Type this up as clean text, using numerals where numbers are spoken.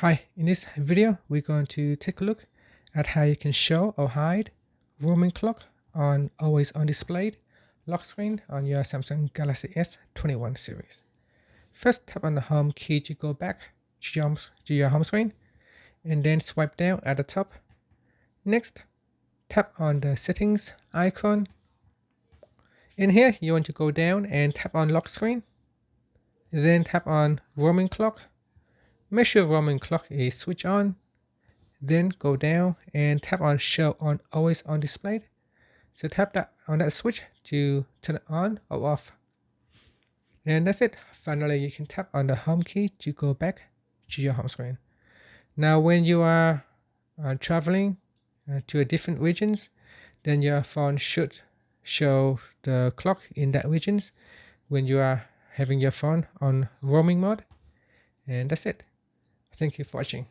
Hi, in this video, we're going to take a look at how you can show or hide roaming clock on always on display lock screen on your Samsung Galaxy S21 series. First, tap on the home key to go back to your home screen, and then swipe down at the top. Next, tap on the settings icon. In here, you want to go down and tap on lock screen, then tap on roaming clock. Make sure roaming clock is switched on. Then go down and tap on show on always on display. So tap that on that switch to turn it on or off. And that's it. Finally, you can tap on the home key to go back to your home screen. Now, when you are traveling to a different regions, then your phone should show the clock in that regions when you are having your phone on roaming mode. And that's it. Thank you for watching.